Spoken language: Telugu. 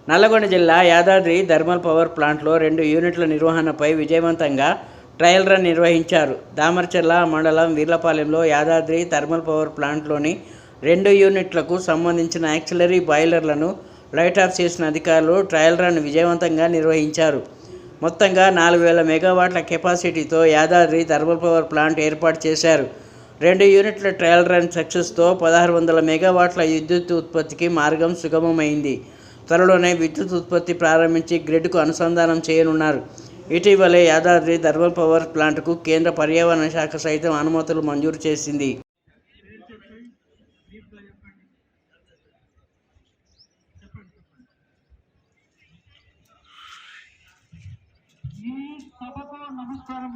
నల్లగొండ జిల్లా యాదాద్రి థర్మల్ పవర్ ప్లాంట్లో 2 యూనిట్ల నిర్వహణపై విజయవంతంగా ట్రయల్ రన్ నిర్వహించారు. దామరచెర్ల మండలం వీర్లపాలెంలో యాదాద్రి థర్మల్ పవర్ ప్లాంట్లోని 2 యూనిట్లకు సంబంధించిన యాక్సిలరీ బాయిలర్లను లైట్ ఆఫ్ చేసిన అధికారులు ట్రయల్ రన్ విజయవంతంగా నిర్వహించారు. మొత్తంగా 4000 మెగావాట్ల కెపాసిటీతో యాదాద్రి థర్మల్ పవర్ ప్లాంట్ ఏర్పాటు చేశారు. 2 యూనిట్ల ట్రయల్ రన్ సక్సెస్తో 1600 మెగావాట్ల విద్యుత్ ఉత్పత్తికి మార్గం సుగమమైంది. త్వరలోనే విద్యుత్ ఉత్పత్తి ప్రారంభించి గ్రిడ్కు అనుసంధానం చేయనున్నారు. ఇటీవలే యాదాద్రి థర్మల్ పవర్ ప్లాంట్కు కేంద్ర పర్యావరణ శాఖ సైతం అనుమతులు మంజూరు చేసింది. ఈ సభకు నమస్కారం.